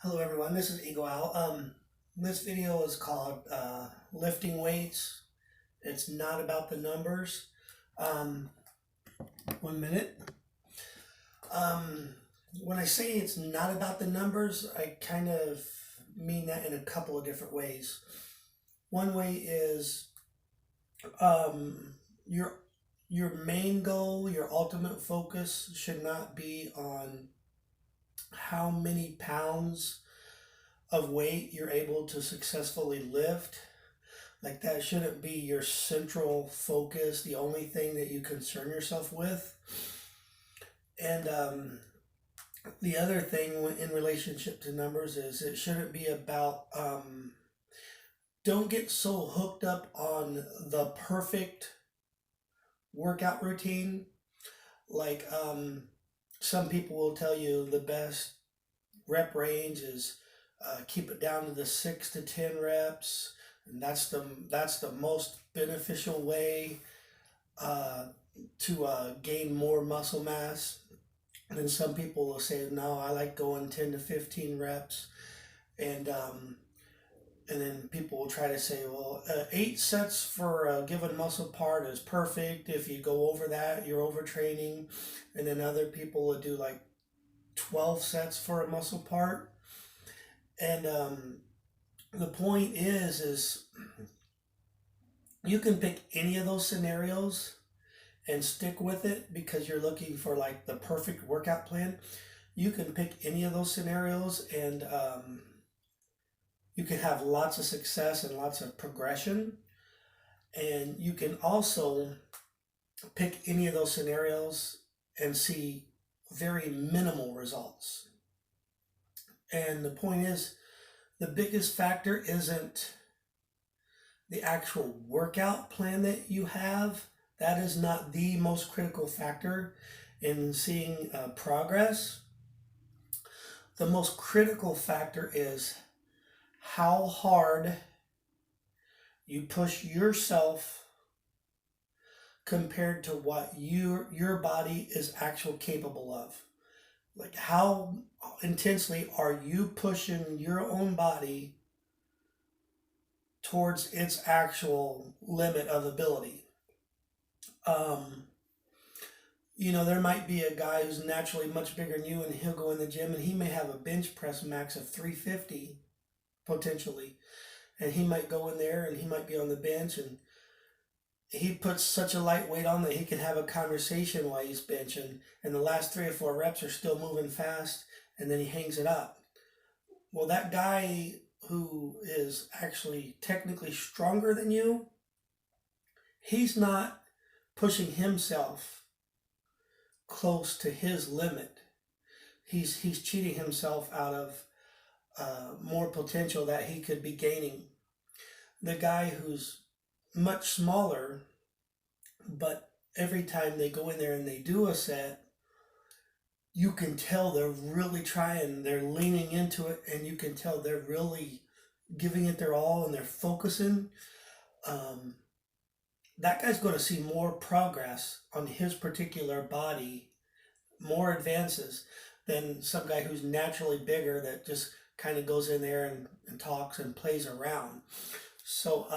Hello everyone, this is Eagle Owl. This video is called Lifting Weights. It's not about the numbers. Um, 1 minute. Um, when I say it's not about the numbers, I kind of mean that in a couple of different ways. One way is um, your your main goal, your ultimate focus should not be on how many pounds of weight you're able to successfully lift. Like that shouldn't be your central focus, the only thing that you concern yourself with. And the other thing in relationship to numbers is it shouldn't be about, don't get so hooked up on the perfect workout routine. Like some people will tell you the best rep range is keep it down to the 6 to 10 reps, and that's the most beneficial way uh, to gain more muscle mass. And then some people will say, no, I like going 10 to 15 reps, and and then people will try to say, well, 8 sets for a given muscle part is perfect. If you go over that, you're overtraining. And then other people will do like 12 sets for a muscle part. And the point is you can pick any of those scenarios and stick with it because you're looking for like the perfect workout plan. You can pick any of those scenarios and you can have lots of success and lots of progression. And you can also pick any of those scenarios and see very minimal results. And the point is, the biggest factor isn't the actual workout plan that you have. That is not the most critical factor in seeing progress. The most critical factor is how hard you push yourself compared to what your body is actually capable of. Like how intensely are you pushing your own body towards its actual limit of ability? Um, there might be a guy who's naturally much bigger than you, and he'll go in the gym and he may have a bench press max of 350 potentially. And he might go in there and he might be on the bench and he puts such a light weight on that he can have a conversation while he's benching, and the last 3 or 4 reps are still moving fast, and then he hangs it up. Well, that guy who is actually technically stronger than you, he's not pushing himself close to his limit. He's cheating himself out of more potential that he could be gaining. The guy who's much smaller, but every time they go in there and they do a set, you can tell they're really trying, they're leaning into it, and you can tell they're really giving it their all and they're focusing. Um, that guy's going to see more progress on his particular body, more advances than some guy who's naturally bigger that just kind of goes in there and talks and plays around. So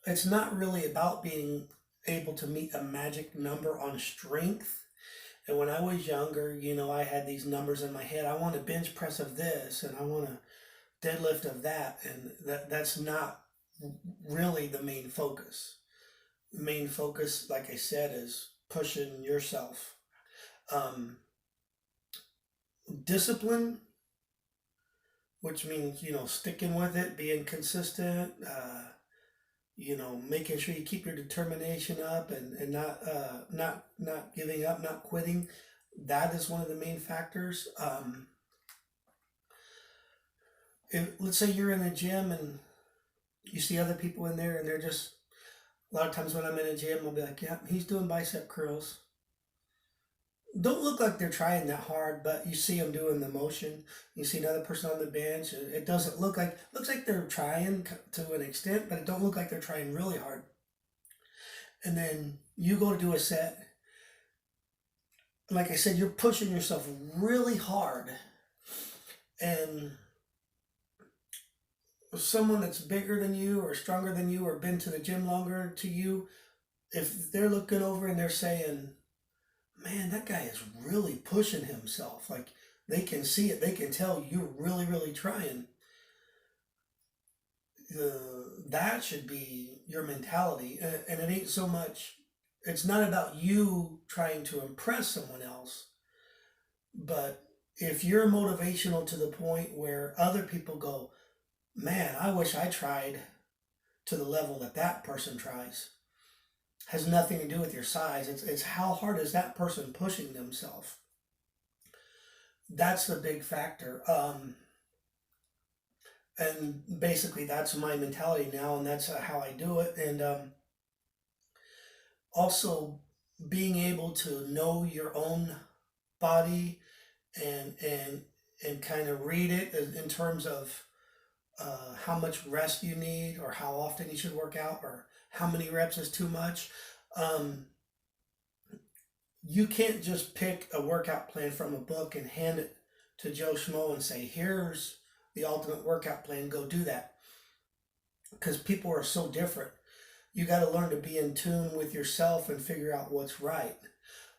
it's not really about being able to meet a magic number on strength. And when I was younger, I had these numbers in my head. I want a bench press of this and I want a deadlift of that. And that's not really the main focus. The main focus, like I said, is pushing yourself. Um, Discipline, which means, sticking with it, being consistent, making sure you keep your determination up and not giving up, not quitting. That is one of the main factors. Let's say you're in a gym and you see other people in there and they're just, a lot of times when I'm in a gym, I'll be like, yeah, he's doing bicep curls. Don't look like they're trying that hard, but you see them doing the motion. You see another person on the bench. It doesn't looks like they're trying to an extent, but it don't look like they're trying really hard. And then you go to do a set. Like I said, you're pushing yourself really hard, And someone that's bigger than you or stronger than you or been to the gym longer to you, if they're looking over and they're saying, man, that guy is really pushing himself, like they can see it, they can tell you're really, really trying. That should be your mentality. And it ain't so much, it's not about you trying to impress someone else, but if you're motivational to the point where other people go, man, I wish I tried to the level that that person tries, has nothing to do with your size. It's how hard is that person pushing themselves. That's the big factor. And basically, that's my mentality now, and that's how I do it. And also being able to know your own body and kind of read it in terms of how much rest you need, or how often you should work out, or how many reps is too much. Um, you can't just pick a workout plan from a book and hand it to Joe Schmo and say, here's the ultimate workout plan, go do that. Because people are so different. You got to learn to be in tune with yourself and figure out what's right.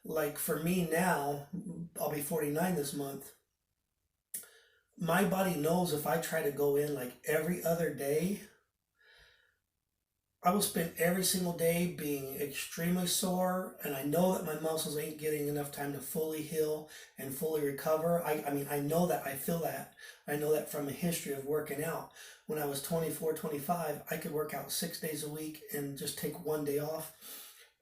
Like for me now, I'll be 49 this month. My body knows if I try to go in like every other day, I will spend every single day being extremely sore, and I know that my muscles ain't getting enough time to fully heal and fully recover. I mean, I know that, I feel that. I know that from a history of working out. When I was 24, 25, I could work out 6 days a week and just take one day off,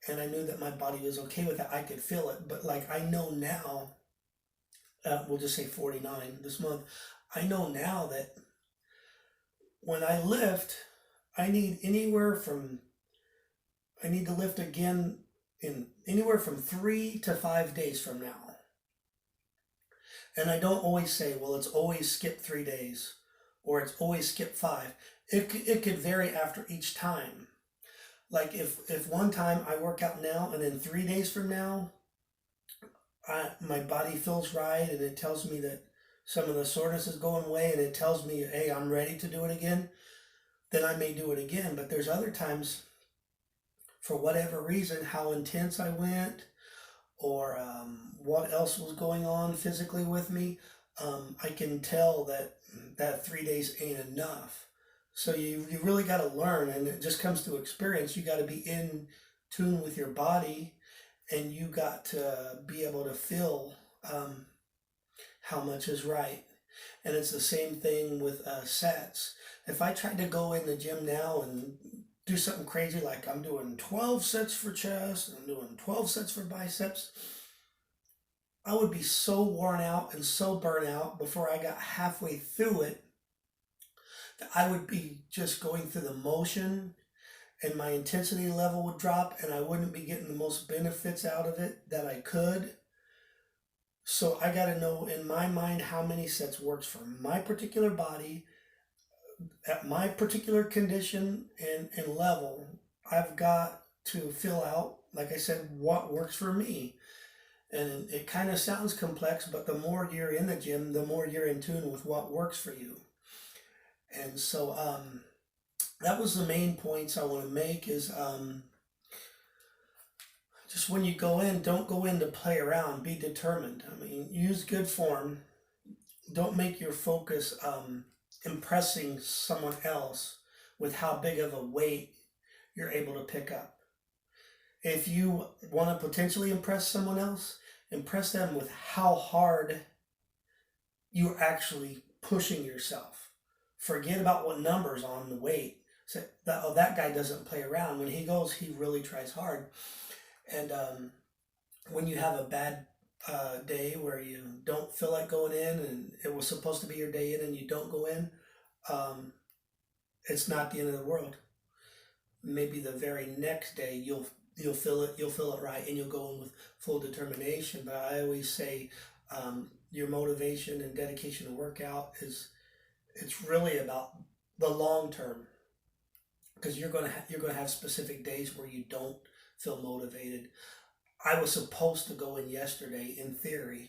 and I knew that my body was okay with that. I could feel it, but like I know now, we'll just say 49 this month, I know now that when I lift, I need anywhere from, I need to lift again in anywhere from 3 to 5 days from now. And I don't always say, well, it's always skip 3 days or it's always skip five. It could vary after each time. Like if one time I work out now and then 3 days from now, my body feels right and it tells me that some of the soreness is going away and it tells me, hey, I'm ready to do it again, then I may do it again. But there's other times, for whatever reason, how intense I went or what else was going on physically with me, I can tell that 3 days ain't enough. So you really got to learn, and it just comes to experience. You got to be in tune with your body, and you got to be able to feel how much is right. And it's the same thing with sets. If I tried to go in the gym now and do something crazy like I'm doing 12 sets for chest, I'm doing 12 sets for biceps, I would be so worn out and so burnt out before I got halfway through it that I would be just going through the motion, and my intensity level would drop and I wouldn't be getting the most benefits out of it that I could. So I got to know in my mind how many sets works for my particular body at my particular condition and level. I've got to fill out, like I said, what works for me. And it kind of sounds complex, but the more you're in the gym, the more you're in tune with what works for you. And so that was the main points I want to make is just when you go in, don't go in to play around, be determined. I mean, use good form. Don't make your focus impressing someone else with how big of a weight you're able to pick up. If you want to potentially impress someone else, impress them with how hard you're actually pushing yourself. Forget about what numbers on the weight. Say, oh, that guy doesn't play around. When he goes, he really tries hard. And when you have a bad day where you don't feel like going in and it was supposed to be your day in and you don't go in, it's not the end of the world. Maybe the very next day you'll feel it right, and you'll go in with full determination. But I always say your motivation and dedication to workout it's really about the long term, because you're gonna have specific days where you don't feel motivated. I was supposed to go in yesterday in theory,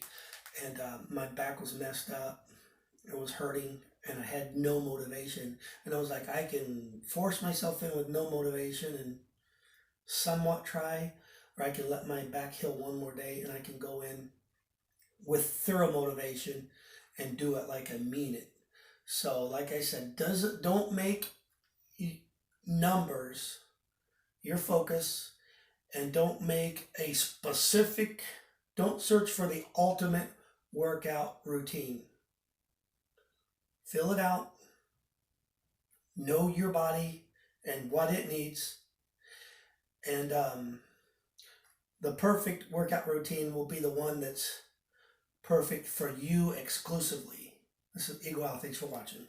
and my back was messed up, it was hurting, and I had no motivation. And I was like, I can force myself in with no motivation and somewhat try, or I can let my back heal one more day and I can go in with thorough motivation and do it like I mean it. So, like I said, don't make numbers your focus, and don't make a specific, don't search for the ultimate workout routine. Fill it out, know your body and what it needs, and the perfect workout routine will be the one that's perfect for you exclusively. This is Eagle Out. Thanks for watching.